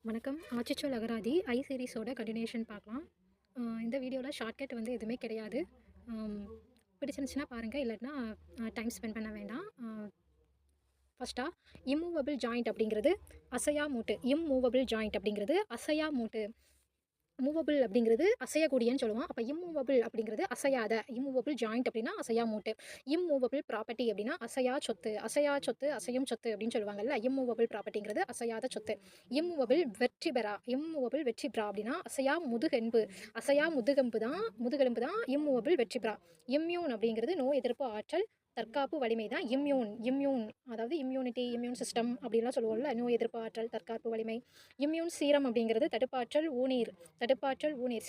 வணக்கம். ஆச்சிச்சொல் அகராதி ஐ சீரிஸோட கண்டினியூஷன் பார்க்கலாம். இந்த வீடியோவில் ஷார்ட்கட் வந்து எதுவுமே கிடையாது. பிடிச்சிருந்துச்சுன்னா பாருங்கள், இல்லாட்டினா டைம் ஸ்பெண்ட் பண்ண வேண்டாம். ஃபஸ்ட்டாக இம்மூவபிள் ஜாயிண்ட் அப்படிங்கிறது அசையா மூட்டு. இம்மூவபிள் ஜாயிண்ட் அப்படிங்கிறது அசையா மூட்டு. மூவபிள் அப்படிங்கிறது அசையக்கூடியன்னு சொல்லுவோம். அப்போ இம்மூவபிள் அப்படிங்கிறது அசையாத. இம்மூவபிள் ஜாயிண்ட் அப்படின்னா அசையா மூட்டு. இம்மூவபிள் ப்ராப்பர்ட்டி அப்படின்னா அசையா சொத்து. அசையா சொத்து அசையும் சொத்து அப்படின்னு சொல்லுவாங்கல்ல. இம்மூவபிள் ப்ராப்பர்ட்டிங்கிறது அசையாத சொத்து. இம்மூவபிள் வெற்றி பெறா. இம்மூவபிள் வெற்றி பெறா அப்படின்னா அசையா முதுகெலும்பு. அசையா முதுகெலும்பு தான் இம்மூவபிள் வெற்றி பெறா. இம்யூன் அப்படிங்கிறது நோய் எதிர்ப்பு ஆற்றல் தற்காப்பு வலிமை தான் இம்யூன் அதாவது இம்யூனிட்டி, இம்யூன் சிஸ்டம் அப்படின்லாம் சொல்லுவோம்ல. நோய் எதிர்ப்பு ஆற்றல், தற்காப்பு வலிமை. இம்யூன் சீரம் அப்படிங்கிறது தடுப்பாற்றல் ஊனீர்.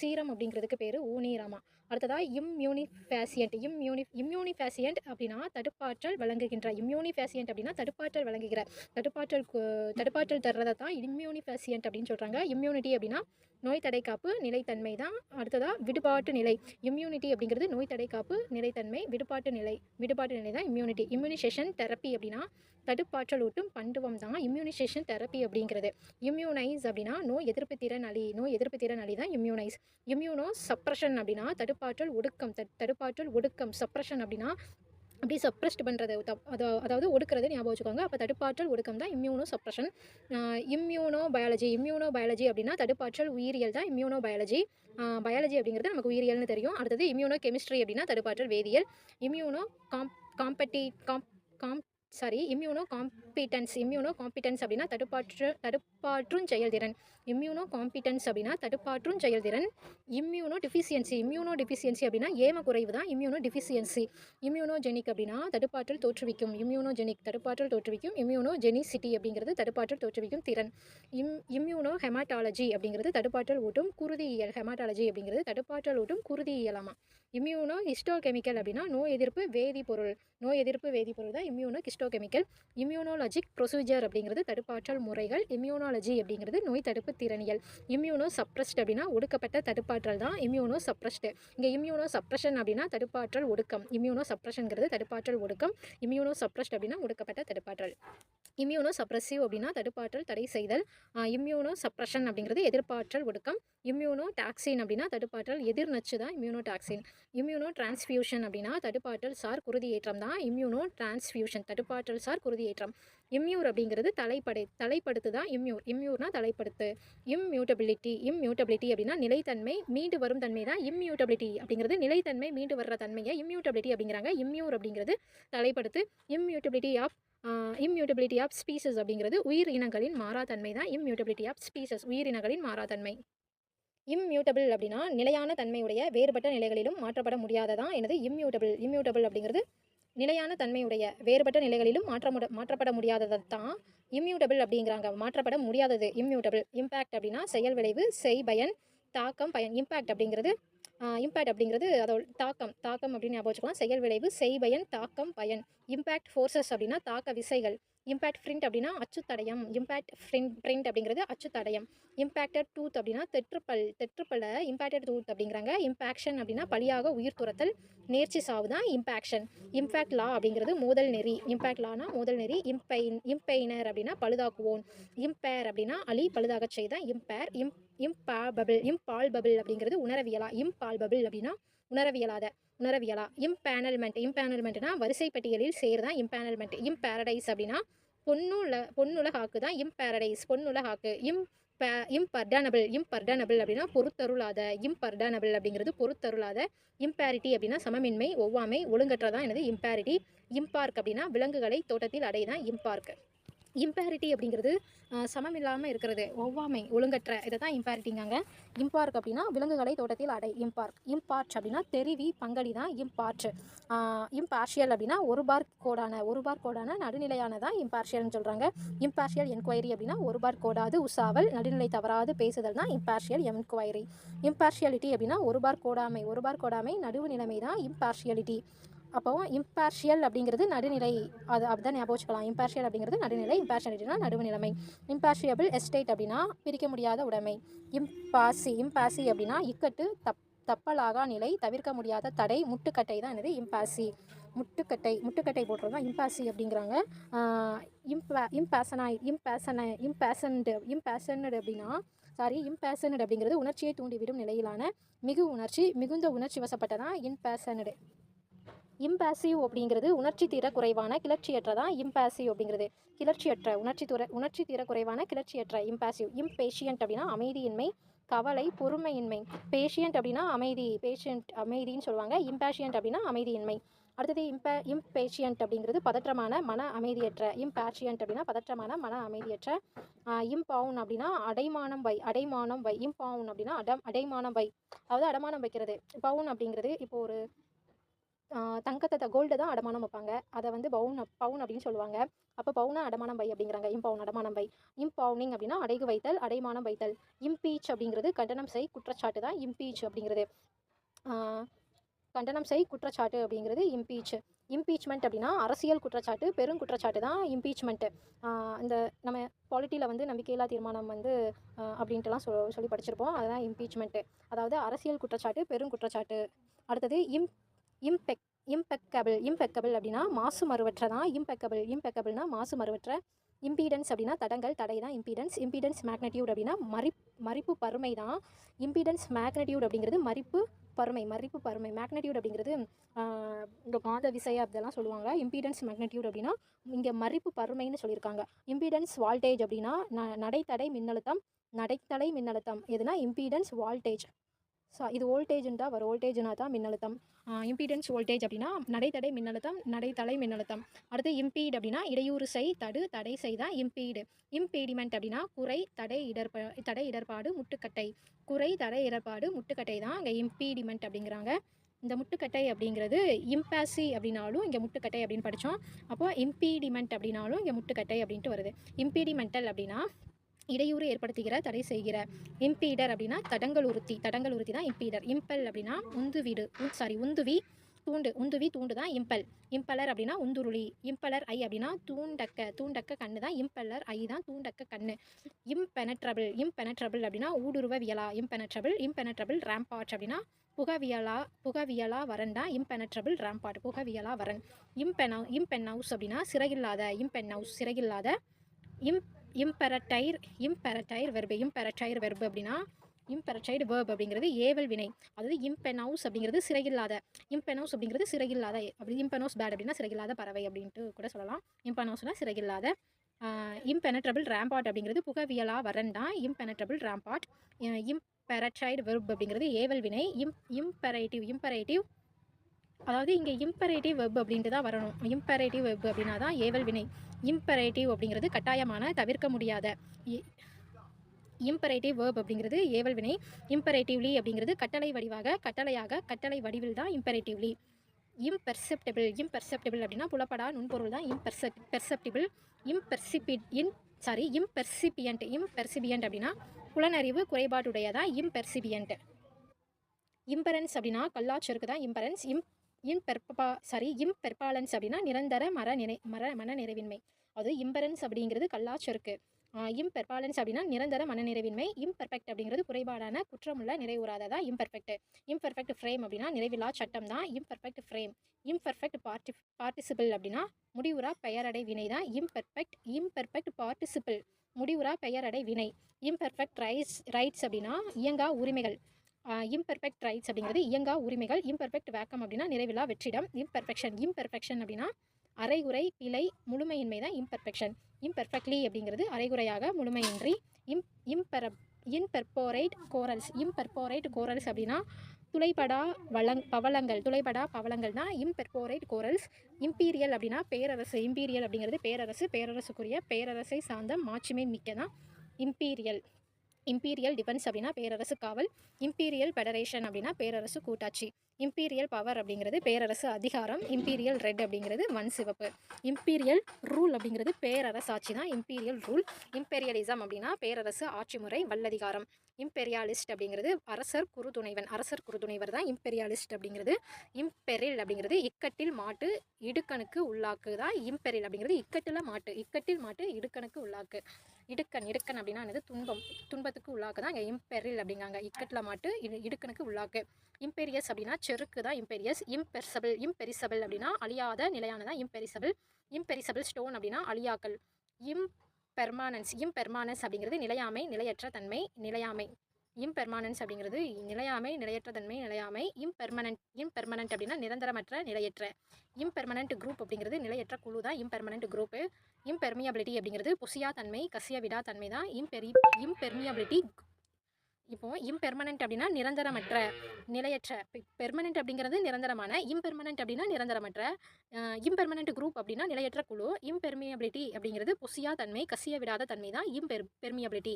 சீரம் அப்படிங்கிறதுக்கு பேர் ஊனீராமா. அடுத்ததாக இம்யூனிஃபேசியன்ட் அப்படின்னா தடுப்பாற்றல் வழங்குகின்ற. தடுப்பாற்றல் தர்றதை தான் இம்யூனிஃபேசியன்ட் அப்படின்னு சொல்கிறாங்க. இம்யூனிட்டி அப்படின்னா நோய் தடைக்காப்பு நிலைத்தன்மை தான். அடுத்ததாக விடுபாட்டு நிலை. இம்யூனிட்டி அப்படிங்கிறது நோய் தடைக்காப்பு நிலைத்தன்மை. விடுபாட்டு நிலை தான் இம்யூனிட்டி. இம்யூனைசேஷன் தெரப்பி அப்படின்னா தடுப்பாற்றல் ஊட்டும் பண்டுவம் தான் இம்யூனைசேஷன் தெரப்பி அப்படிங்கிறது. இம்யூனைஸ் அப்படின்னா நோய் எதிர்ப்பு திறன் அலி தான் இம்யூனைஸ். இம்யூனோ சப்ரஷன் அப்படின்னா தடுப்பாற்றல் ஒடுக்கம். சப்ரஷன் அப்படின்னா அப்படி சப்ரஸ்ட் பண்ணுறது, அதாவது ஒடுக்கிறது ஞாபகம் வச்சுக்கோங்க. அப்போ தடுப்பாற்றல் ஒடுக்கம் தான் இம்யூனோ சப்ரஷன். இம்யூனோ பயாலஜி அப்படின்னா தடுப்பாற்றல் உயிரியல் தான் இம்யூனோ பயாலஜி. அப்படிங்கிறது நமக்கு உயிரியல்னு தெரியும். அடுத்தது இம்யூனோ கெமிஸ்ட்ரி அப்படின்னா தடுப்பாற்றல் வேதியியல். இம்யூனோ இம்யூனோ காம்பிட்டன்ஸ் அப்படின்னா தடுப்பாற்றும் செயல்திறன். இம்யூனோ டிஃபிஷியன்சி அப்படின்னா ஏம குறைவு தான் இம்யூனோ டிஃபிஷியன்சி. இம்யூனோஜெனிக் அப்படின்னா தடுப்பாற்றல் தோற்றுவிக்கும். தடுப்பாற்றல் தோற்றுவிக்கும். இம்யூனோஜெனிசிட்டி அப்படிங்கிறது தடுப்பாற்றல் தோற்றுவிக்கும் திறன். இம்யூனோ ஹெமாட்டாலஜி அப்படிங்கிறது தடுப்பாற்றல் ஊட்டும் குருதியியல். தடுப்பாற்றல் ஊட்டும் குருதியியலாமா. இம்யூனோ ஹிஸ்டோகெமிக்கல் அப்படின்னா நோய் எதிர்ப்பு வேதிப்பொருள் தான் இம்யூனோ ஹிஸ்டோகெமிக்கல். இம்யூனோலாஜிக் ப்ரொசீஜர் அப்படிங்கிறது தடுப்பாற்றல் முறைகள். இம்யூனாலஜி அப்படிங்கிறது நோய் தடுப்பு திறனியல். இம்யூனோ சப்ரஸ்ட் அப்படின்னா ஒடுக்கப்பட்ட தடுப்பாற்றல் தான் இம்யூனோ சப்ரஸ்ட். இங்கே இம்யூனோ சப்ரஷன் அப்படின்னா தடுப்பாற்றல் ஒடுக்கம். இம்யூனோ சப்ரஷன்கிறது தடுப்பாற்றல் ஒடுக்கம். இம்யூனோ சப்ரஸ்ட் அப்படின்னா ஒடுக்கப்பட்ட தடுப்பாற்றல். இம்யூனோ சப்ரஸிவ் அப்படின்னா தடுப்பாற்றல் தடை செய்தல். இம்யூனோ சப்ரஷன் அப்படிங்கிறது எதிர்ப்பாற்றல் ஒடுக்கம். இம்யூனோ டாக்ஸின் அப்படின்னா தடுப்பாற்றல் எதிர் நச்சு தான் இம்யூனோ டாக்ஸின். இம்யூனோ டிரான்ஸ்ஃபியூஷன் அப்படின்னா தடுப்பாற்றல் சார் குருதியேற்றம் தான் இம்யூனோ டிரான்ஸ்ஃபியூஷன். தடுப்பாற்றல் சார் குருதியேற்றம். இம்யூர் அப்படிங்கிறது தலைப்படுத்து தான் இம்யூர்னா தலைப்படுத்து. இம்மியூட்டபிலிட்டி அப்படின்னா நிலைத்தன்மை மீண்டு வரும் தன்மை தான் இம்மியூட்டபிலிட்டி அப்படிங்கிறது. நிலைத்தன்மை மீண்டு வர்ற தன்மையை இம்மியூட்டபிலிட்டி அப்படிங்கிறாங்க. இம்யூர் அப்படிங்கிறது தலைப்படுத்து. இம்மியூட்டபிலிட்டி ஆஃப் ஸ்பீசஸ் அப்படிங்கிறது உயிரினங்களின் மாறாத்தன்மை தான் இம்மியூட்டபிலிட்டி ஆஃப் ஸ்பீசஸ். உயிரினங்களின் மாறாத்தன்மை. இம்மியூட்டபிள் அப்படின்னா நிலையான தன்மையுடைய வேறுபட்ட நிலைகளிலும் மாற்றப்பட முடியாததான் எனது இம்மியூட்டபிள் அப்படிங்கிறது நிலையான தன்மையுடைய வேறுபட்ட நிலைகளிலும் மாற்றப்பட முடியாதது தான் இம்மியூட்டபிள் அப்படிங்கிறாங்க. மாற்றப்பட முடியாதது இம்மியூட்டபிள். இம்பேக்ட் அப்படின்னா செயல் விளைவு, செய்பயன், தாக்கம், பயன். இம்பேக்ட் அப்படிங்கிறது அதோட தாக்கம் அப்படின்னு ஞாபகம் வச்சுக்கலாம். செயல் விளைவு, செய்பயன், தாக்கம், பயன். இம்பேக்ட் ஃபோர்ஸஸ் அப்படின்னா தாக்க விசைகள். இம்பேக்ட் பிரிண்ட் அப்படின்னா அச்சுத்தடயம். பிரிண்ட் அப்படிங்கிறது அச்சுத்தடயம். இம்பேக்டட் டூத் அப்படின்னா தெற்றுப்பல்ல இம்பேக்டட் டூத் அப்படிங்கிறாங்க. இம்பேக்ஷன் அப்படின்னா பலியாக உயிர் துரத்தல், நேர்ச்சி சாவு தான் இம்பேக்ஷன். இம்பேக்ட் லா அப்படிங்கிறது மோதல் நெறி. இம்பேக்ட் லானா மோதல் நெறி. இம்பெயினர் அப்படின்னா பழுதாக்குவோன். இம்பேர் அப்படின்னா அழி பழுதாக செய்த இம்பேர். இம்பால்பபிள் அப்படிங்கிறது உணரவியலா. இம்பால்பபிள் அப்படின்னா உணரவியலா. இம்பேனல்மெண்ட்னா வரிசை பட்டியலில் சேர்தான் இம்பேனல்மெண்ட். இம்பேரடைஸ் அப்படின்னா பொன்னுலகாக்கு தான் இம்பேரடைஸ். பொன்னுலகாக்கு. இம்பர்டனபிள் அப்படின்னா பொறுத்தருளாத. அப்படிங்கிறது பொறுத்தருளாத. இம்பேரிட்டி அப்படின்னா சமமின்மை, ஒவ்வாமை, ஒழுங்கற்றதான் எனது இம்பேரிட்டி. இம்பார்க் அப்படின்னா விலங்குகளை தோட்டத்தில் அடைதான் இம்பார்க். இம்பேரிட்டி அப்படிங்கிறது சமமில்லாமல் இருக்கிறது, ஒவ்வாமை, ஒழுங்கற்ற, இதை தான் இம்பேரிட்டிங்காங்க. இம்பார்க் அப்படின்னா விலங்குகளை தோட்டத்தில் அடை இம்பார்ச் அப்படின்னா தெரிவி பங்களி தான் இம்பார்ச். இம்பார்ஷியல் அப்படின்னா ஒரு பார் கோடான நடுநிலையான தான் இம்பார்ஷியல்னு சொல்கிறாங்க. இம்பார்ஷியல் என்கொயரி அப்படின்னா ஒரு பார் கோடாது உசாவல் நடுநிலை தவறாது பேசுதல் தான் இம்பார்ஷியல் என்கொயரி. இம்பார்ஷியாலிட்டி அப்படின்னா ஒரு பார் கோடாமை நடுவு நிலைமை தான் இம்பார்ஷியாலிட்டி. அப்போ இம்பார்ஷியல் அப்படிங்கிறது நடுநிலை, அப்படிதான் ஞாபகம் வச்சுக்கலாம். இம்பார்ஷியல் அப்படிங்கிறது நடுநிலை, இம்பார்ஷியாலிட்டினா நடுவு நிலைமை. இம்பார்ஷியபிள் எஸ்டேட் அப்படின்னா பிரிக்க முடியாத உடைமை. இம்பாசி அப்படின்னா இக்கட்டு, தப்பலாகா நிலை, தவிர்க்க முடியாத தடை, முட்டுக்கட்டை தான் என்னது இம்பாசி. முட்டுக்கட்டை போடுறது தான் இம்பாசி அப்படிங்கிறாங்க. இம்பேஷனடு அப்படின்னா இம்பேஷனடு அப்படிங்கிறது உணர்ச்சியை தூண்டிவிடும் நிலையிலான மிகுந்த உணர்ச்சி வசப்பட்டதான் இம்பேஷனடு. இம்பேசிவ் அப்படிங்கிறது உணர்ச்சி தீர குறைவான கிளர்ச்சியற்றதான் இம்பேசிவ் அப்படிங்கிறது. கிளர்ச்சியற்ற உணர்ச்சி தீர குறைவான கிளர்ச்சியற்ற இம்பேசிவ். இம்பேஷியன்ட் அப்படின்னா அமைதியின்மை, கவலை, பொறுமையின்மை. பேஷியன்ட் அப்படின்னா அமைதின்னு சொல்லுவாங்க. இம்பேஷியன்ட் அப்படின்னா அமைதியின்மை. அடுத்தது இம்பேஷியன்ட் அப்படிங்கிறது பதற்றமான மன அமைதியற்ற. இம்பேஷியன்ட் அப்படின்னா பதற்றமான மன அமைதியற்ற. இம்பவுன் அப்படின்னா அடைமானம் வை. இம்பவுன் அப்படின்னா அடைமானம் வை, அதாவது அடமானம் வைக்கிறது. பவுன் அப்படிங்கிறது இப்போ ஒரு தங்கத்தை கோல்டை தான் அடமானம் வைப்பாங்க, அதை வந்து பவுன் அப்படின்னு சொல்லுவாங்க. அப்போ பவுனை அடமானம் வை அப்படிங்கிறாங்க. இம்பவுன் அடமானம் வை. இம்பவுனிங் அப்படின்னா அடைகு வைத்தல், அடைமானம் வைத்தல். இம்பீச் அப்படிங்கிறது கண்டனம் செய் குற்றச்சாட்டு தான் இம்பீச் அப்படிங்கிறது. கண்டனம் செய் குற்றச்சாட்டு அப்படிங்கிறது இம்பீச். இம்பீச்மெண்ட் அப்படின்னா அரசியல் குற்றச்சாட்டு, பெருங்குற்றச்சாட்டு தான் இம்பீச்மெண்ட்டு. இந்த நம்ம பாலிட்டியில் வந்து நம்பிக்கையில்லா தீர்மானம் வந்து அப்படின்ட்டுலாம் சொல்லி படிச்சிருப்போம். அதுதான் இம்பீச்மெண்ட்டு, அதாவது அரசியல் குற்றச்சாட்டு, பெருங்குற்றச்சாட்டு. அடுத்தது இம்பெக்கபிள் அப்படின்னா மாசு மறுவற்ற தான் இம்பெக்கபிள்னா மாசு மறுவற்ற. இம்பீடன்ஸ் அப்படின்னா தடை தான் இம்பீடன்ஸ் மேக்னட்யூட் அப்படின்னா மறிப்பு பருமை தான். இம்பீடன்ஸ் மேக்னட்யூட் அப்படிங்கிறது மறிப்பு பருமை. மேக்னட்யூட் அப்படிங்கிறது இந்த காந்த விசை அதெல்லாம் சொல்லுவாங்க. இம்பீடன்ஸ் மேக்னட்யூட் அப்படின்னா இங்கே மறிப்பு பருமைன்னு சொல்லியிருக்காங்க. இம்பீடன்ஸ் வால்டேஜ் அப்படின்னா நடைத்தடை மின்னழுத்தம் எதுனா இம்பீடன்ஸ் வால்டேஜ். இது வோல்டேஜ்னு தான் வரும். வோல்டேஜ்னா தான் மின்னழுத்தம். இம்பீடன்ஸ் வோல்டேஜ் அப்படின்னா நடைத்தடை மின்னழுத்தம். அடுத்து இம்பீட் அப்படின்னா இடையூறு செய், தடை செய் தான் இம்பீடு. இம்பீடிமெண்ட் அப்படின்னா குறை, தடை, இடர்பாடு, முட்டுக்கட்டை. குறை, தடை, இடர்பாடு, முட்டுக்கட்டை தான் இங்கே இம்பீடிமெண்ட் அப்படிங்கிறாங்க. இந்த முட்டுக்கட்டை அப்படிங்கிறது இம்பாசி அப்படின்னாலும் இங்கே முட்டுக்கட்டை அப்படின்னு படித்தோம். அப்போ இம்பீடிமெண்ட் அப்படின்னாலும் இங்கே முட்டுக்கட்டை அப்படின்ட்டு வருது. இம்பீடிமெண்டல் அப்படின்னா இடையூறு ஏற்படுத்துகிற, தடை செய்கிற. இம்பீடர் அப்படின்னா தடங்கலுறுத்தி தான் இம்பீடர். இம்பல் அப்படின்னா உந்துவி தூண்டு தான் இம்பல். இம்பலர் அப்படின்னா உந்துருளி. இம்பலர் ஐ அப்படின்னா தூண்டக்க கண்ணு தான் இம்பலர் ஐ தான் தூண்டக்க கண்ணு. இம்பெனட்ரபிள் அப்படின்னா ஊடுருவவியலா. இம்பெனட்ரபிள் ரேம்பாட் அப்படின்னா புகவியலா வரன் தான் இம்பெனட்ரபிள் ரேம்பாட், புகவியலா வரன். இம்பென்னவுஸ் அப்படின்னா சிறகில்லாத. இம்பெரட்டைர் வெர்பு அப்படின்னா இம்பெரட்டைடு வேர்ப் அப்படிங்கிறது ஏவல் வினை. அதாவது இம்பெனவுஸ் அப்படிங்கிறது சிறகில்லாத. அப்படி இம்பெனோஸ் பேட் அப்படின்னா சிறகில்லாத பறவை அப்படின்ட்டு கூட சொல்லலாம். இம்பெனோஸ்னா சிறகில்லாத. இம்பெனட்ரபிள் ரேம்பாட் அப்படிங்கிறது புகவியலா வரன் தான் இம்பெனட்ரபிள் ரேம்பாட். இம்பெரட்டைடு வெர்ப் அப்படிங்கிறது ஏவல் வினை. இம்பரேட்டிவ் அதாவது இங்கே இம்பரேட்டிவ் வெர்ப் அப்படின்ட்டு தான் வரணும். இம்பரேட்டிவ் வெர்ப் அப்படின்னா தான் ஏவல் வினை. இம்பரேட்டிவ் அப்படிங்கிறது கட்டாயமான, தவிர்க்க முடியாத. இம்பரேட்டிவ் வேர்ப் அப்படிங்கிறது ஏவல் வினை. இம்பரேட்டிவ்லி அப்படிங்கிறது கட்டளை வடிவில் தான் இம்பரேட்டிவ்லி. இம்பெர்செப்டிபிள் அப்படின்னா புலப்படா நுண்பொருள் தான் இம்பெர்செப்டிபிள். இம்பெர்சிபியன்ட் அப்படின்னா புலனறிவு குறைபாடுடையதா இம்பெர்சிபியன்ட். இம்பரன்ஸ் அப்படின்னா கல்லாச்சொருக்கு தான் இம்பரன்ஸ். இம்பெர்பாலன்ஸ் அப்படின்னா நிரந்தர மன நிறைவின்மை. அது இம்பரன்ஸ் அப்படிங்கிறது கல்லாச்சொருக்கு. இம்பெர்பாலன்ஸ் அப்படின்னா நிரந்தர மனநிறைவின்மை. இம்பெர்ஃபெக்ட் அப்படிங்கிறது குறைபாடான, குற்றமுள்ள, நிறைவுறாததா இம்பெர்ஃபெக்ட் ஃப்ரேம் அப்படின்னா நிறைவில்லா சட்டம் தான் இம்பெர்ஃபெக்ட் ஃப்ரேம். இம்பெர்ஃபெக்ட் பார்ட்டிசிபிள் அப்படின்னா முடிவுறா பெயரடை வினை தான் இம்பெர்ஃபெக்ட் பார்ட்டிசிபிள், முடிவுறா பெயரடை வினை. இம்பெர்ஃபெக்ட் ரைட்ஸ் அப்படின்னா இயங்கா உரிமைகள். இம்பெர்ஃபெக்ட் ரைட்ஸ் அப்படிங்கிறது இயங்கா உரிமைகள். இம்பெர்ஃபெக்ட் வேக்கம் அப்படின்னா நிறைவில்லா வெற்றிடம். இம்பெர்ஃபெக்ஷன் அப்படின்னா அரைகுறை, பிழை, முழுமையின்மை தான் இம்பெர்ஃபெக்ஷன். இம்பெர்ஃபெக்ட்லி அப்படிங்கிறது அரைகுறையாக, முழுமையின்றி. இம்பெர்போரேட் கோரல்ஸ் அப்படின்னா துளைபடா பவளங்கள் தான் இம்பெர்போரேட் கோரல்ஸ். இம்பீரியல் அப்படின்னா பேரரசு. இம்பீரியல் அப்படிங்கிறது பேரரசுக்குரிய, பேரரசை சார்ந்த மாட்சிமை மிக்க தான் இம்பீரியல் டிஃபென்ஸ் அப்படின்னா பேரரசு காவல். இம்பீரியல் ஃபெடரேஷன் அப்படின்னா பேரரசு கூட்டாட்சி. இம்பீரியல் பவர் அப்படிங்கிறது பேரரசு அதிகாரம். இம்பீரியல் ரெட் அப்படிங்கிறது மண் சிவப்பு. இம்பீரியல் ரூல் அப்படிங்கிறது பேரரசாட்சி தான் இம்பீரியல் ரூல். இம்பெரியலிசம் அப்படின்னா பேரரசு ஆட்சி முறை, வல்லதிகாரம். இம்பெரியாலிஸ்ட் அப்படிங்கிறது அரசர் குறுதுணைவர் தான் இம்பெரியாலிஸ்ட் அப்படிங்கிறது. இம்பெரில் அப்படிங்கிறது இக்கட்டில் மாட்டு, இடுக்கணுக்கு உள்ளாக்கு தான் இம்பெரில் அப்படிங்கிறது இக்கட்டில் மாட்டு, இடுக்கணுக்கு உள்ளாக்கு. இடுக்கன் அப்படின்னா என்னது? துன்பத்துக்கு உள்ளாக்கு தான் இங்கே இம்பெரில் அப்படிங்காங்க. இக்கட்டில் மாட்டு இடுக்கனுக்கு உள்ளாக்கு. இம்பெரியஸ் அப்படின்னா செருக்கு தான் இம்பெரியஸ். இம்பெரிசபிள் அப்படின்னா அழியாத நிலையானதான் இம்பெரிசபிள் ஸ்டோன் அப்படின்னா அழியாக்கல். இம்பெர்மானன்ஸ் அப்படிங்கிறது நிலையாமை, நிலையற்ற தன்மை, நிலையாமை. இம்பெர்மானன்ஸ் அப்படிங்கிறது நிலையாமை, நிலையற்ற தன்மை, நிலையாமை. இம்பெர்மனன்ட் அப்படின்னா நிரந்தரமற்ற, நிலையற்ற. இம்பெர்மனன்ட் குரூப் அப்படிங்கிறது நிலையற்ற குழு தான் இம்பெர்மனன்ட் குரூப்பு. இம்பெர்மியபிலிட்டி அப்படிங்கிறது பொசியா தன்மை, கசிய விடா தன்மை தான் இம்பெர்மியபிலிட்டி. இப்போது இம்பெர்மனன்ட் அப்படின்னா நிரந்தரமற்ற, நிலையற்ற. பெர்மனன்ட் அப்படிங்கிறது நிரந்தரமான, இம்பெர்மனன்ட் அப்படின்னா நிரந்தரமற்ற. இம்பெர்மனன்ட் குரூப் அப்படின்னா நிலையற்ற குழு. இம்பெர்மியபிலிட்டி அப்படிங்கிறது பொசியா தன்மை, கசிய விடாத தன்மை தான் பெர்மியபிலிட்டி.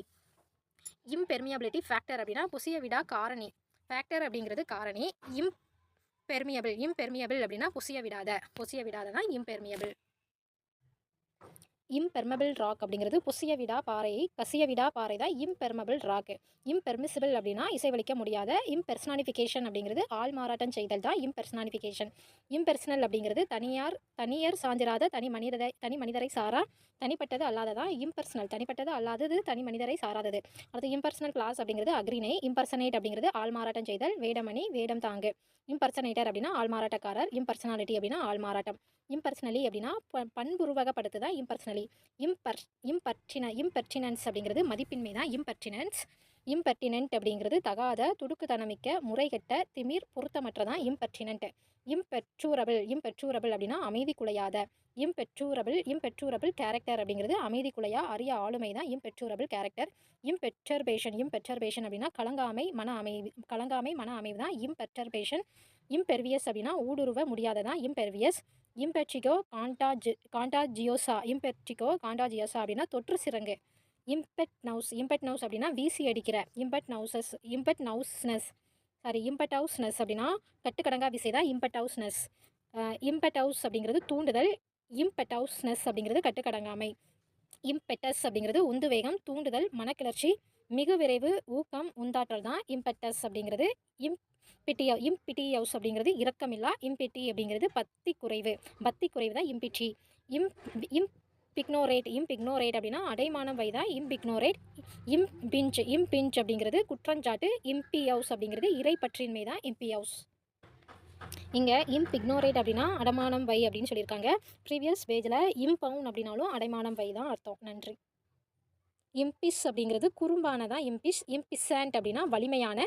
இம்பெர்மியபிலிட்டி ஃபேக்டர் அப்படின்னா பொசிய விடா காரணி. ஃபேக்டர் அப்படிங்கிறது காரணி. இம்பெர்மியபிள் அப்படின்னா பொசிய விடாத தான் இம்பெர்மியபிள். இம்பெர்மபிள் ராக் அப்படிங்கிறது பொசிய விடா பாறை, கசிய விடா பாறை தான் இம்பெர்மபிள் ராக். இம்பெர்மிசிபிள் அப்படின்னா இசைவளிக்க முடியாத. இம்பெர்சனானிஃபிகேஷன் அப்படிங்கிறது ஆள் மாறாட்டம் செய்தல் தான் இம்பெர்சனானிஃபிகேஷன். இம்பெர்சனல் அப்படிங்கிறது தனியார் சார்ந்திராத தனி மனிதரை சாரா தனிப்பட்டது அல்லாததான் இம்பெர்சனல். தனிப்பட்டது அல்லாதது தனி மனிதரை சாராதது. அடுத்து இம்பெர்சனல் கிளாஸ் அப்படிங்கிறது அக்ரிணை. இம்பெர்சனேட் அப்படிங்கிறது ஆள் மாறாட்டம் செய்தல், வேடமணி, வேடம் தாங்கு. இம்பெர்சனேட்டர் அப்படின்னா ஆள் மாறாட்டக்காரர். இம்பெர்சனாலிட்டி அப்படின்னா ஆள் மாறாட்டம். இம்பர்சனலி அப்படின்னா பண்புருவகப்படுத்துதான் இம்பர்சனலி. இம்பர்டினன்ஸ் அப்படிங்கிறது மதிப்பின்மை தான் இம்பர்டினன்ட் அப்படிங்கிறது தகாத, துடுக்குத்தனமிக்க, முறைகெட்ட, திமிர், பொருத்தமற்றதான் இம்பர்டினன்ட். இம்பெற்றூரபிள் அப்படின்னா அமைதி குலையாத. இம்பெற்றூரபிள் கேரக்டர் அப்படிங்கிறது அமைதி குலையா அரிய ஆளுமை தான் இம்பெற்றூரபிள் கேரக்டர். இம்பெர்டர்பேஷன் அப்படின்னா கலங்காமை மன அமைவு தான் இம்பெர்டர்பேஷன். இம்பெர்வியஸ் அப்படின்னா ஊடுருவ முடியாததான் இம்பெர்வியஸ். இம்பெர்டிகோ காண்டாஜியோசா அப்படின்னா தொற்று சிறங்கு. இம்பெட்னவுஸ் அப்படின்னா வீசி அடிக்கிற. இம்பெட்னவுஸ்னஸ் அப்படின்னா கட்டுக்கடங்கா விசை தான் இம்பெட்னவுஸ்னஸ். இம்பெட்டவுஸ் அப்படிங்கிறது தூண்டுதல். இம்பெட்டவுஸ்னஸ் அப்படிங்கிறது கட்டுக்கடங்காமை. இம்பெட்டஸ் அப்படிங்கிறது உந்து வேகம், தூண்டுதல், மனக்கிளர்ச்சி, மிகு விரைவு, ஊக்கம், உந்தாற்றல் தான் இம்பெட்டஸ் அப்படிங்கிறது. இம்பிட்டியவுஸ் அப்படிங்கிறது இரக்கமில்லா. இம்பிட்டி அப்படிங்கிறது பக்தி குறைவு தான் இம்பிட்டி. இம்பிக்னோரேட் அப்படின்னா அடைமானம் வைதான் இம்பிக்னோரேட். இம்பிஞ்ச் அப்படிங்கிறது குற்றஞ்சாட்டு. இம்பியவுஸ் அப்படிங்கிறது இறைப்பற்றின்மை தான் இம்பியவுஸ். இங்கே இம்பிக்னோரேட் அப்படின்னா அடமானம் வை அப்படின்னு சொல்லியிருக்காங்க. ப்ரீவியஸ் பேஜில் இம்பவுன் அப்படின்னாலும் அடைமானம் வை தான் அர்த்தம். நன்றி. இம்பிஸ் அப்படிங்கிறது குறும்பானதான் இம்பிசன்ட் அப்படின்னா வலிமையான.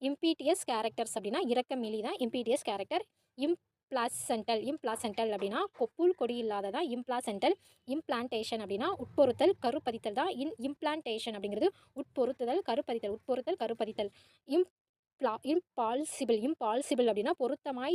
இம்பீட்டியஸ் கேரக்டர்ஸ் அப்படின்னா இரக்கமிலி தான் இம்பீட்டியஸ் கேரக்டர். இம்ப்ளாசென்டல் அப்படின்னா கொப்புள் கொடி இல்லாததான் இம்ப்ளாசென்டல். இம்ப்ளான்டேஷன் அப்படின்னா உட்பொருத்தல், கருப்பதித்தல் தான் இம்ப்ளான்டேஷன் அப்படிங்கிறது உட்பொருத்துதல், கருப்பதித்தல். இம்பால்சிபிள் அப்படின்னா பொருத்தமாக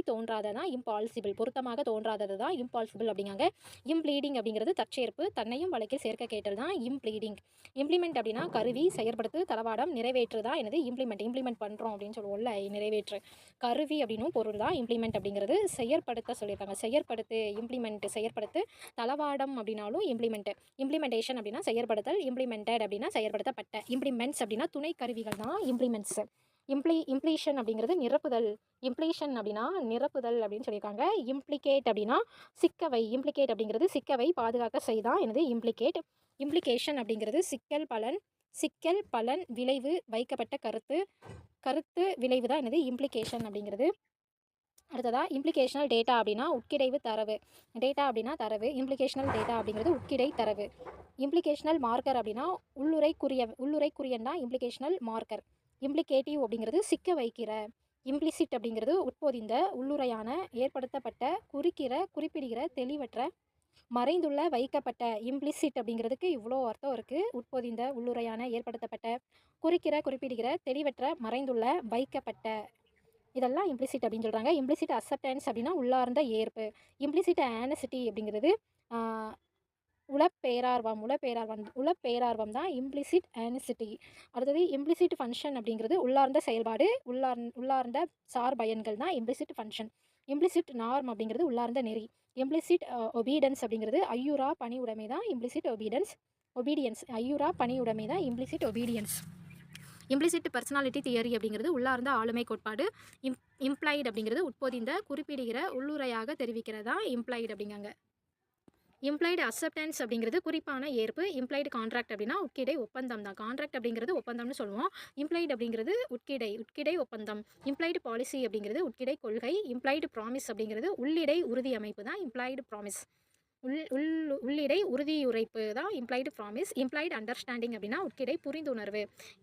தோன்றாதது தான் இம்பால்சிபிள் அப்படிங்காங்க. இம்ப்ளீடிங் அப்படிங்கிறது தற்சேர்ப்பு, தன்னையும் வழக்கில் சேர்க்க கேட்டல் தான் இம்ப்ளீடிங். இம்ப்ளிமெண்ட் அப்படின்னா கருவி, செயற்படுத்து, தளவாடம், நிறைவேற்று தான் என்னது இம்ப்ளிமெண்ட் பண்ணுறோம் அப்படின்னு சொல்லுவோம்ல, நிறைவேற்று. கருவி அப்படின்னும் பொருள் தான் இம்ப்ளிமெண்ட் அப்படிங்கிறது. செயற்படுத்த சொல்லியிருக்காங்க. செயற்படுத்து. தளவாடம் அப்படின்னாலும் இம்ப்ளிமெண்டேஷன் அப்படின்னா செயற்படுத்தல். இம்ப்ளிமெண்டட் அப்படின்னா செயற்படுத்தப்பட்ட. இம்ப்ளிமெண்ட்ஸ் அப்படின்னா துணை கருவிகள் தான் இம்ப்ளிமெண்ட்ஸ். இம்ப்ளீஷன் அப்படிங்கிறது நிரப்புதல். அப்படின்னு சொல்லியிருக்காங்க. இம்ப்ளிகேட் அப்படின்னா சிக்கவை. இம்ப்ளிகேட் அப்படிங்கிறது சிக்கவை பாதுகாக்க செய்தான் எனது இம்ப்ளிகேட். இம்ப்ளிகேஷன் அப்படிங்கிறது சிக்கல் பலன் விளைவு, வைக்கப்பட்ட கருத்து விளைவு தான் எனது இம்ப்ளிகேஷன் அப்படிங்கிறது. அடுத்ததா இம்ப்ளிகேஷனல் டேட்டா அப்படின்னா உட்கிடைவு தரவு. இம்ப்ளிகேஷனல் டேட்டா அப்படிங்கிறது உட்கிடை தரவு. இம்ப்ளிகேஷனல் மார்க்கர் அப்படின்னா உள்ளுரைக்குரியன் தான் இம்ப்ளிகேஷனல் மார்க்கர். இம்ப்ளிகேட்டிவ் அப்படிங்கிறது சிக்க வைக்கிற. இம்ப்ளிசிட் அப்படிங்கிறது உட்பொதிந்த, உள்ளுரையான, ஏற்படுத்தப்பட்ட, குறிப்பிடுகிற, தெளிவற்ற, மறைந்துள்ள, வைக்கப்பட்ட. இம்ப்ளிசிட் அப்படிங்கிறதுக்கு இவ்வளோ அர்த்தம் இருக்குது. உட்பொதிந்த, உள்ளுரையான, ஏற்படுத்தப்பட்ட, குறிப்பிடுகிற, தெளிவற்ற, மறைந்துள்ள, வைக்கப்பட்ட. இதெல்லாம் இம்ப்ளிசிட் அப்படின்னு சொல்கிறாங்க. இம்ப்ளிசிட் அக்செப்டன்ஸ் அப்படின்னா உள்ளார்ந்த ஏற்பு. இம்ப்ளிசிட் ஆனசிட்டி அப்படிங்கிறது உளப்பேரார்வம் தான் இம்ப்ளிசிட் ஆனசிட்டி. அடுத்தது இம்ப்ளிசிட் ஃபங்க்ஷன் அப்படிங்கிறது உள்ளார்ந்த செயல்பாடு, உள்ளார்ந்த சார்பயன்கள் தான் இம்ப்ளிசிட் ஃபங்க்ஷன். இம்ப்ளிசிட் நார்ம் அப்படிங்கிறது உள்ளார்ந்த நெறி. இம்ப்ளிசிட் ஒபீடன்ஸ் அப்படிங்கிறது ஐயுறா பணியுடைமை தான் இம்ப்ளிசிட் ஒபீடியன்ஸ். ஐயுறா பணியுடைமை தான் implicit obedience. Implicit personality theory அப்படிங்கிறது உள்ளார்ந்த ஆளுமை கோட்பாடு. இம்ப்ளைடு அப்படிங்கிறது உட்பொதிந்த, குறிப்பிடுகிற, உள்ளுரையாக தெரிவிக்கிறதா இம்ப்ளைடு அப்படிங்காங்க. இம்ப்ளைடு அக்செப்டன்ஸ் அப்படிங்கிறது குறிப்பான ஏற்பு. இம்ப்ளைடு கான்ட்ராக்ட் அப்படின்னா உட்கிடை ஒப்பந்தம் தான். கான்ட்ராக்ட் அப்படிங்கிறது ஒப்பந்தம்னு சொல்லுவோம். இம்ப்ளைடு அப்படிங்கிறது உட்கிடை ஒப்பந்தம். இம்ப்ளைடு பாலிசி அப்படிங்கிறது உட்கிடை கொள்கை. இம்ப்ளைடு ப்ராமிஸ் அப்படிங்கிறது உள்ளிடை உறுதி அமைப்பு தான் இம்ப்ளைடு ப்ராமிஸ். உள்ளிடை உறுதியுரைப்பு தான் இம்ப்ளைடு ப்ராமிஸ். இம்ப்ளைடு அண்டர்ஸ்டாண்டிங் அப்படின்னா உட்கிடை புரிந்துணர்வு.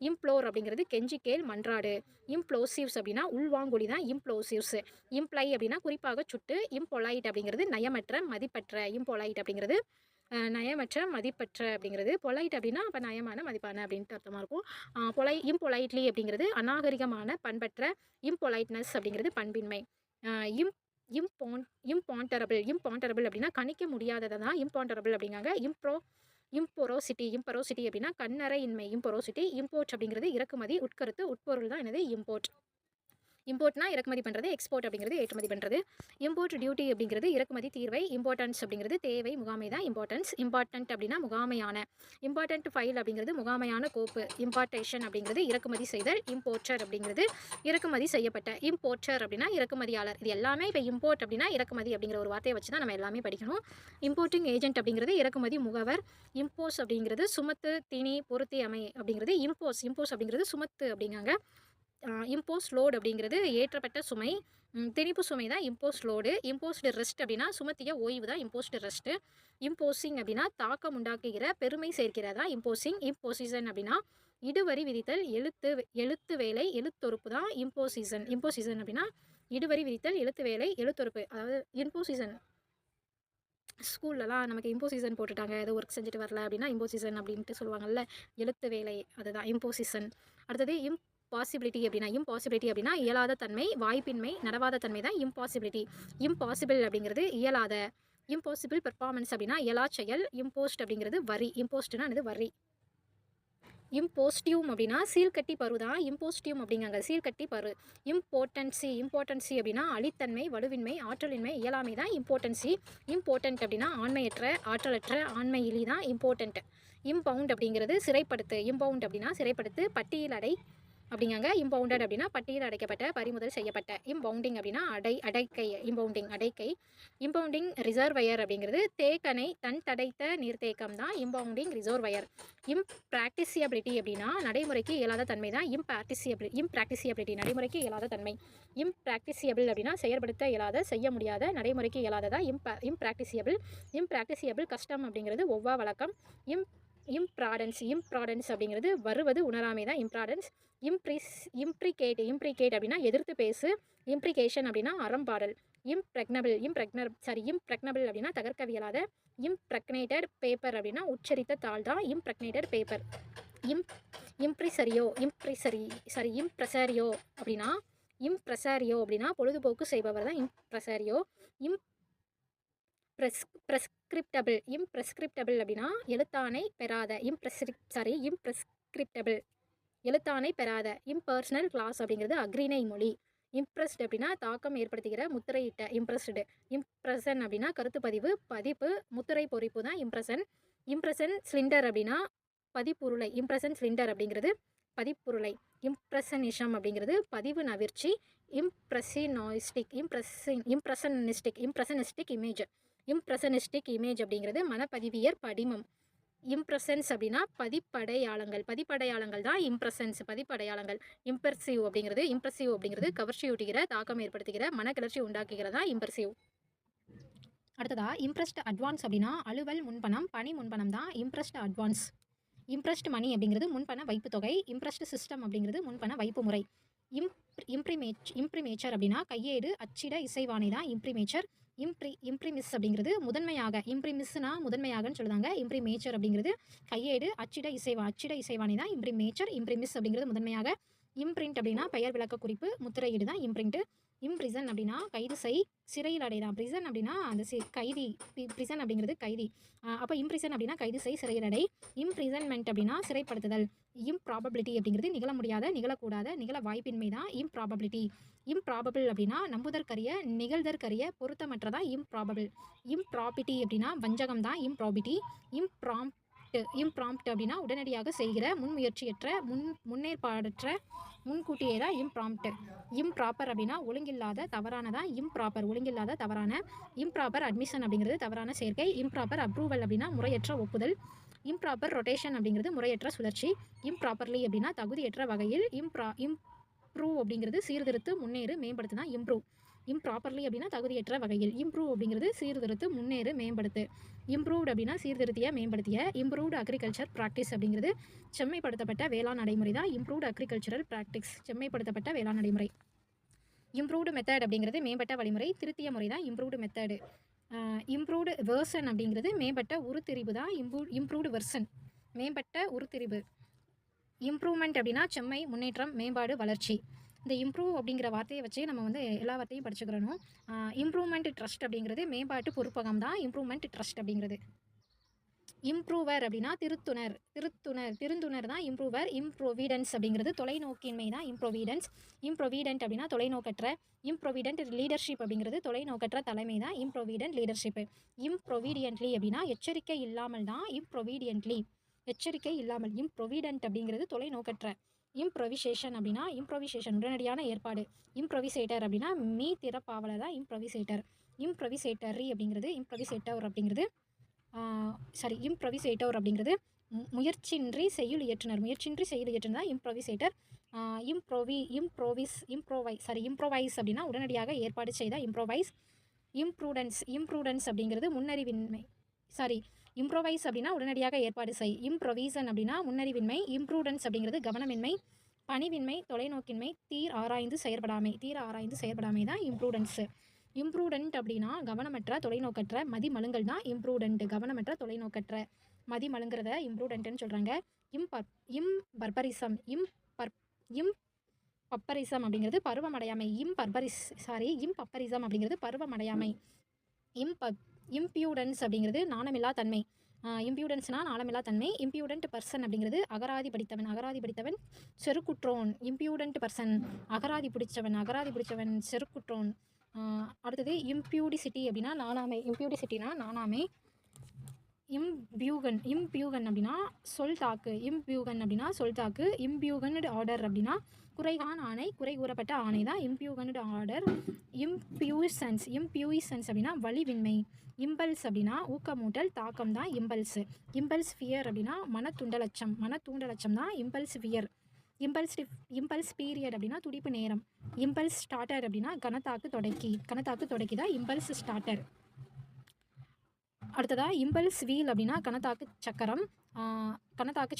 இம்ப்ளோர் அப்படிங்கிறது கெஞ்சி கேள் மன்றாடு. இம்ப்ளோசிவ்ஸ் அப்படின்னா உள்வாங்கொலி தான் இம்ப்ளோசிவ்ஸ். இம்ப்ளை அப்படின்னா குறிப்பாக சுட்டு. இம்பொலைட் அப்படிங்கிறது நயமற்ற மதிப்பற்ற. இம்பொலைட் அப்படிங்கிறது நயமற்ற மதிப்பற்ற அப்படிங்கிறது. பொலைட் அப்படின்னா அப்போ நயமான மதிப்பான அப்படின்ட்டு அர்த்தமாக இருக்கும். இம்பொலைட்லி அப்படிங்கிறது அநாகரிகமான பண்பற்ற. இம்பொலைட்னஸ் அப்படிங்கிறது பண்பின்மை. இம் இம்பாண்டரபிள் அப்படின்னா கணிக்க முடியாததை தான் இம்பாண்டரபிள் அப்படிங்காங்க. இம்போரோசிட்டி அப்படின்னா கண்ணறையின்மை. இம்போரோசிட்டி. இம்போர்ட் அப்படிங்கிறது இறக்குமதி. உட்கருத்து உட்பொருள் தான் என்னது இம்போர்ட். இம்போர்ட்னா இறக்குமதி பண்ணுறது. எக்ஸ்போர்ட் அப்படிங்கிறது ஏற்றுமதி பண்ணுறது. இம்போர்ட் டியூட்டி அப்படிங்கிறது இறக்குமதி தீர்வை. இம்பார்ட்டன்ஸ் அப்படிங்கிறது தேவை முகாமை தான் இம்பார்ட்டன்ஸ். இம்பார்ட்டன்ட் அப்படின்னா முகாமையான. இம்பார்ட்டன்ட் ஃபைல் அப்படிங்கிறது முகாமையான கோப்பு. இம்பார்ட்டேஷன் அப்படிங்கிறது இறக்குமதி செய்தல். இம்போர்ட்டர் அப்படிங்கிறது இறக்குமதி செய்யப்பட்ட. இம்போர்ட்டர் அப்படின்னா இறக்குமதியாளர். இது எல்லாமே இப்போ இம்போர்ட் அப்படின்னா இறக்குமதி அப்படிங்கிற ஒரு வார்த்தையை வச்சு தான் நம்ம எல்லாமே படிக்கணும். இம்போர்ட்டிங் ஏஜென்ட் அப்படிங்கிறது இறக்குமதி முகவர். இம்போஸ் அப்படிங்கிறது சுமத்து திணி பொருத்தி அமை அப்படிங்கிறது இம்போஸ் அப்படிங்கிறது சுமத்து அப்படிங்காங்க. இம்போஸ் லோடு அப்படிங்கிறது ஏற்றப்பட்ட சுமை. திணிப்பு சுமை தான் இம்போஸ் லோடு. இம்போஸ்டு ரெஸ்ட் அப்படின்னா சுமத்திய ஓய்வு தான் இம்போஸ்டு ரெஸ்ட்டு. இம்போசிங் அப்படின்னா தாக்கம் உண்டாக்குகிற பெருமை சேர்க்கிறதா இம்போசிங். இம்போசிசன் அப்படின்னா இடுவரி விதித்தல். எழுத்து வேலை எழுத்தொறுப்பு தான் இம்போசிசன். அப்படின்னா இடுவரி விதித்தல் எழுத்து வேலை எழுத்தொறுப்பு. அதாவது இம்போசிசன் ஸ்கூல்லலாம் நமக்கு இம்போசிசன் போட்டுட்டாங்க, ஏதோ ஒர்க் செஞ்சுட்டு வரல அப்படின்னா இம்போசிசன் அப்படின்ட்டு சொல்லுவாங்கல்ல, எழுத்து வேலை அதுதான் இம்போசிசன். அடுத்தது இம்பாசிபிலிட்டி அப்படின்னா இயலாத தன்மை வாய்ப்பின்மை நடவாத தன்மை தான் இம்பாசிபிள் அப்படிங்கிறது இயலாத. இம்பாசிபிள் பெர்ஃபார்மன்ஸ் அப்படின்னா இயலா செயல். இம்போஸ்ட் அப்படிங்கிறது வரி. இம்போஸ்ட்னா இது வரி. இம்போஸ்டியூம் அப்படின்னா சீர்கட்டி பரு தான் இம்போஸ்டியூம் அப்படிங்காங்க. சீர்கட்டி பரு. இம்பார்ட்டன்சி அப்படின்னா அழித்தன்மை வலுவின்மை ஆற்றலின்மை இயலாமை தான் இம்போர்ட்டன்ட் அப்படின்னா ஆண்மையற்ற ஆற்றலற்ற ஆண்மையிலி தான் இம்போர்ட்டன்ட். இம்பவுண்ட் அப்படிங்கிறது சிறைப்படுத்து. இம்பவுண்ட் அப்படின்னா சிறைப்படுத்து பட்டியல் அடை அப்படிங்காங்க. இம்பவுண்டட் அப்படின்னா பட்டியல் அடைக்கப்பட்ட பறிமுதல் செய்யப்பட்ட. இம்பவுண்டிங் அப்படின்னா அடைக்கை. அடைக்கை. இம்பவுண்டிங் ரிசர்வயர் அப்படிங்கிறது தேக்கனை தன் தடைத்த நீர்த்தேக்கம் தான் இம்பவுண்டிங் ரிசர்வயர். இம்ப்ராக்டிசியபிலிட்டி அப்படின்னா நடைமுறைக்கு இயலாத தன்மை தான் இம்ப்ராக்டிசியபிலிட்டி நடைமுறைக்கு இயலாத தன்மை. இம்ப்ராக்டிசியபிள் அப்படின்னா செயற்படுத்த இயலாத செய்ய முடியாத நடைமுறைக்கு இயலாததா இம்ப்ராக்டிசியபிள் கஷ்டம் அப்படிங்கிறது ஒவ்வா வழக்கம். இம்ப்ராடன்ஸ் அப்படிங்கிறது வருவது உணராமை தான் இம்ப்ராடன்ஸ். இம்ப்ரிகேட் அப்படின்னா எதிர்த்து பேசு. இம்ப்ரிகேஷன் அப்படின்னா அறம்பாடல். இம்ப்ரெக்னபிள் அப்படின்னா தகர்க்கவியலாத. இம்ப்ரெக்னேட்டட் பேப்பர் அப்படின்னா உச்சரித்த தாள் தான் இம்ப்ரெக்னேட்டட் பேப்பர். இம்ப்ரெசாரியோ அப்படின்னா பொழுதுபோக்கு செய்பவர் தான் இம்ப்ரெசாரியோ. இம்ப்ரெஸ்கிரிப்டபிள் அப்படின்னா எழுத்தாணை பெறாத. இம்ப்ரெஸ்கிரிப்டபிள் எழுத்தாணை பெறாத. இம்பர்சனல் கிளாஸ் அப்படிங்கிறது அக்ரிணை மொழி. இம்ப்ரெஸ்ட் அப்படின்னா தாக்கம் ஏற்படுத்துகிற முத்திரையிட்ட. இம்ப்ரெஷன் அப்படின்னா கருத்துப்பதிவு பதிப்பு முத்திரை பொறிப்பு தான் இம்ப்ரெஷன் சிலிண்டர் அப்படின்னா பதிப்புருளை. இம்ப்ரெஷன் சிலிண்டர் அப்படிங்கிறது பதிப்புருளை. இம்ப்ரெஷனிசம் அப்படிங்கிறது பதிவு நவிர்ச்சி. இம்ப்ரெஷனிஸ்டிக் இமேஜ் அப்படிங்கிறது மனப்பதிவியர் படிமம். இம்ப்ரெஷன்ஸ் அப்படின்னா பதிப்படையாளங்கள் தான் இம்ப்ரெஷன்ஸ் பதிப்படையாளங்கள். இம்ப்ரெசிவ் அப்படிங்கிறது கவர்ச்சியூட்டுகிற தாக்கம் ஏற்படுத்துகிற மனக்கிளர்ச்சி உண்டாக்குகிறதா இம்ப்ரெசிவ். அடுத்ததா இம்ப்ரெஸ்ட் அட்வான்ஸ் அப்படின்னா அலுவல் முன்பணம் பணி முன்பணம் தான் இம்ப்ரெஸ்ட் அட்வான்ஸ். இம்ப்ரெஸ்ட் மணி அப்படிங்கிறது முன்பண வைப்பு தொகை. இம்ப்ரெஸ்ட் சிஸ்டம் அப்படிங்கிறது முன்பண வைப்பு முறை. இம்ப்ரிமேச்சர் அப்படின்னா கையேடு அச்சிட இசைவாணி தான் இம்ப்ரிமேச்சர். இம்ப்ரிமிஸ் அப்படிங்கிறது முதன்மையாக. இம்ப்ரிமிஸ்னா முதன்மையாகன்னு சொல்லுவாங்க. இம்ப்ரிமேச்சர் அப்படிங்கிறது கையேடு அச்சிட இசைவாணி தான் இம்ப்ரிமேச்சர். இம்ப்ரிமிஸ் அப்படிங்கிறது முதன்மையாக. இம்ப்ரிண்ட் அப்படின்னா பெயர் விளக்க குறிப்பு முத்திரையீடு தான் இம்ப்ரிண்ட். இம்ப்ரிசன் அப்படின்னா கைது சிறையில் அடைதான். பிரிசன் அப்படின்னா அந்த கைதி. பிரிசன் அப்படிங்கிறது கைதி. அப்போ இம்ப்ரிசன் அப்படின்னா கைது சிறையில் அடை. இம்ப்ரிசன்மெண்ட் அப்படின்னா சிறைப்படுத்துதல். இம்ப்ராபபிலிட்டி அப்படிங்கிறது நிகழ முடியாத நிகழக்கூடாத நிகழ வாய்ப்பின்மை தான் இம்ப்ராபபிலிட்டி. இம்ப்ராபபிள் அப்படின்னா நம்புதற்கரிய நிகழ்தற்கரிய பொருத்தமற்றதா இம்ப்ராபபிள். இம்ப்ராபிட்டி அப்படின்னா வஞ்சகம் தான் இம்ப்ராபிட்டி. இம்ப்ராம்ப்ட் அப்படின்னா உடனடியாக செய்கிற முன்முயற்சியற்ற முன்னேற்பாடற்ற முன்கூட்டியே தான் இம்ப்ராம்ப்ட். இம்ப்ராப்பர் அப்படின்னா ஒழுங்கில்லாத தவறானதான் இம்ப்ராப்பர், ஒழுங்கில்லாத தவறான. இம்ப்ராப்பர் அட்மிஷன் அப்படிங்கிறது தவறான சேர்க்கை. இம்ப்ராப்பர் அப்ரூவல் அப்படின்னா முறையற்ற ஒப்புதல். இம்ப்ராப்பர் ரொட்டேஷன் அப்படிங்கிறது முறையற்ற சுழற்சி. இம்ப்ராப்பர்லி அப்படின்னா தகுதியற்ற வகையில். இம்ப்ரூவ் அப்படிங்கிறது சீர்திருத்து, முன்னேறு, மேம்படுத்து தான் இம்ப்ரூவ். இம்ப்ராப்பர்லி அப்படின்னா தகுதியற்ற வகையில். இம்ப்ரூவ் அப்படிங்கிறது சீர்திருத்து, முன்னேறு, மேம்படுத்து. இம்ப்ரூவ்டு அப்படின்னா சீர்திருத்திய, மேம்படுத்திய. இம்ப்ரூவ்டு அக்ரிகல்ச்சர் ப்ராக்டிஸ் அப்படிங்கிறது செம்மைப்படுத்தப்பட்ட வேளாண் நடைமுறை தான் இம்ப்ரூவ்டு அக்ரிகல்ச்சரல் ப்ராக்டிஸ், செம்மைப்படுத்தப்பட்ட வேளாண் நடைமுறை. இம்ப்ரூவ்டு மெத்தட் அப்படிங்கிறது மேம்பட்ட வழிமுறை, திருத்திய முறை தான் இம்ப்ரூவ்டு மெத்தடு. இம்ப்ரூவ்டு வெர்சன் அப்படிங்கிறது மேம்பட்ட உருத்திரிவு தான் இம்ப்ரூவ்டு வெர்சன், மேம்பட்ட உருத்திரிவு. இம்ப்ரூவ்மெண்ட் அப்படின்னா செம்மை, முன்னேற்றம், மேம்பாடு, வளர்ச்சி. இந்த இம்ப்ரூவ் அப்படிங்கிற வார்த்தையை வச்சு நம்ம வந்து எல்லா வார்த்தையும் படிச்சுக்கிறணும். இம்ப்ரூவ்மெண்ட் ட்ரஸ்ட் அப்படிங்கிறது மேம்பாட்டு பொறுப்பகம் தான் இம்ப்ரூவ்மெண்ட் ட்ரஸ்ட் அப்படிங்கிறது. இம்ப்ரூவர் அப்படின்னா திருந்துணர் தான் இம்ப்ரூவர். இம்ப்ரொவிடன்ஸ் அப்படிங்கிறது தொலைநோக்கின்மை தான் இம்ப்ரொவிடன்ஸ். இம்ப்ரொவிடென்ட் அப்படின்னா தொலைநோக்கற்ற. இம்ப்ரொவிடென்ட் லீடர்ஷிப் அப்படிங்கிறது தொலைநோக்கற்ற தலைமை தான் இம்ப்ரொவிடென்ட் லீடர்ஷிப். இம்ப்ரொவிடியன்ட்லி அப்படின்னா எச்சரிக்கை இல்லாமல் தான் இம்ப்ரொவிடியன்ட்லி, எச்சரிக்கை இல்லாமல். இம்ப்ரொவிடென்ட் அப்படிங்கிறது தொலைநோக்கற்ற. இம்ப்ரொவிசேஷன் அப்படின்னா இம்ப்ரொவிசேஷன் உடனடியான ஏற்பாடு. இம்ப்ரொவிசேட்டர் அப்படின்னா திறப்பாவலர் தான் இம்ப்ரொவிசேட்டர். இம்ப்ரொவிசேட்டரி அப்படிங்கிறது இம்ப்ரொவிசேட்டர் அப்படிங்கிறது இம்ப்ரொவிசேட்டர் அப்படிங்கிறது முயற்சியின்றி செய்யுள் இயற்றுனர். முயற்சியின்றி செய்யுள் இயற்றுனர் தான் இம்ப்ரொவிசேட்டர். இம்ப்ரோவைஸ் அப்படின்னா உடனடியாக ஏற்பாடு செய்த இம்ப்ரோவைஸ். இம்ப்ரூடன்ஸ் அப்படிங்கிறது முன்னறிவின்மை. இம்ப்ரோவைஸ் அப்படின்னா உடனடியாக ஏற்பாடு செய். இம்ப்ரொவிசன் அப்படின்னா முன்னறிவின்மை. இம்ப்ரூடன்ஸ் அப்படிங்கிறது கவனமின்மை, பணிவின்மை, தொலைநோக்கின்மை, தீர் ஆராய்ந்து செயற்படாமை தான் இம்ப்ரூடன்ஸு. இம்ப்ரூடென்ட் அப்படின்னா கவனமற்ற, தொலைநோக்கற்ற, மதிமழுங்கல் தான் இம்ப்ரூடென்ட். கவனமற்ற, தொலைநோக்கற்ற, மதிமழுங்கிறத இம்ப்ரூடென்ட்னு சொல்கிறாங்க. இம்பப்பரிசம் அப்படிங்கிறது பருவமடையாமை. இம்பப்பரிசம் அப்படிங்கிறது பருவமடையாமை. இம்பியூடன்ஸ் அப்படிங்கிறது நாணமில்லா தன்மை. இம்பியூடன்ஸ்னால் நாணமில்லா தன்மை. இம்பியூடன்ட் பர்சன் அப்படிங்கிறது அகராதி படித்தவன் செருக்குற்றோன். இம்பியூடன்ட் பர்சன் அகராதி பிடிச்சவன் செருக்குற்றோன். அடுத்தது இம்பியூடிசிட்டி அப்படின்னா நாணாமை. இம்பியூடிசிட்டினா நாணாமை. இம்பியூகன் அப்படின்னா சொல்தாக்கு. இம்பியூகன்டு ஆர்டர் அப்படின்னா குறைகான் ஆணை, குறை கூறப்பட்ட ஆணை தான் இம்பியூகன்டு ஆர்டர். இம்பியூசன்ஸ் அப்படின்னா வலிவின்மை. இம்பல்ஸ் அப்படின்னா ஊக்கமூட்டல், தாக்கம் தான் இம்பல்ஸ். இம்பல்ஸ் ஃபியர் அப்படின்னா மனத்தூண்டலச்சம் தான் இம்பல்ஸ் ஃபியர். இம்பல்ஸ் பீரியட் அப்படின்னா துடிப்பு நேரம். இம்பல்ஸ் ஸ்டார்டர் அப்படின்னா கணத்தாக்கு தொடக்கி தான் இம்பல்ஸ் ஸ்டார்டர். அடுத்ததாக இம்பல்ஸ் வீல் அப்படின்னா கணத்தாக்கு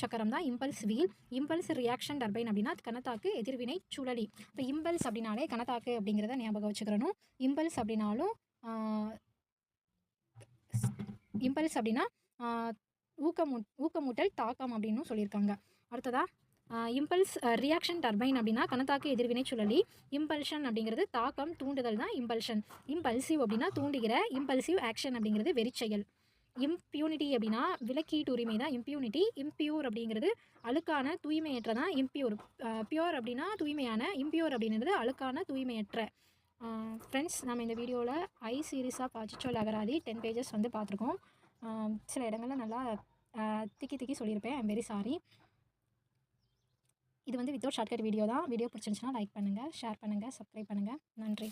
சக்கரம் தான் impulse wheel. Impulse reaction turbine அப்படின்னா கணத்தாக்கு எதிர்வினை சுழலி. இப்போ இம்பல்ஸ் அப்படின்னாலே கணத்தாக்கு அப்படிங்கிறத ஞாபகம் வச்சுக்கிறணும். இம்பல்ஸ் அப்படின்னா ஊக்கமூட்டல், தாக்கம் அப்படின்னு சொல்லியிருக்காங்க. அடுத்ததாக இம்பல்ஸ் ரியாக்ஷன் டர்பைன் அப்படின்னா கணத்தாக்கு எதிர்வினை சுழலி. இம்பல்ஷன் அப்படிங்கிறது தாக்கம், தூண்டுதல் தான் இம்பல்ஷன். இம்பல்சிவ் அப்படின்னா தூண்டுகிற. இம்பல்சிவ் ஆக்ஷன் அப்படிங்கிறது வெறிச்செயல். இம்பியூனிட்டி அப்படின்னா விலக்கீட்டு உரிமை தான் இம்பியூனிட்டி. இம்பியூர் அப்படிங்கிறது அழுக்கான, தூய்மையற்ற தான் இம்பியூர். பியூர் அப்படின்னா தூய்மையான, இம்பியூர் அப்படிங்கிறது அழுக்கான, தூய்மையற்ற. ஃப்ரெண்ட்ஸ், நம்ம இந்த வீடியோவில் ஐ சீரீஸ் ஆஃப் அச்சொல் அகராதி 10 பேஜஸ் வந்து பார்த்துருக்கோம். சில இடங்களில் நல்லா திக்கி சொல்லியிருப்பேன். I'm very sorry. இது வந்து வித்தவுட் ஷார்ட்கட் வீடியோ தான். வீடியோ பிடிச்சிருந்துச்சுன்னா லைக் பண்ணுங்கள், ஷேர் பண்ணுங்கள், சப்ஸ்கிரைப் பண்ணுங்கள். நன்றி.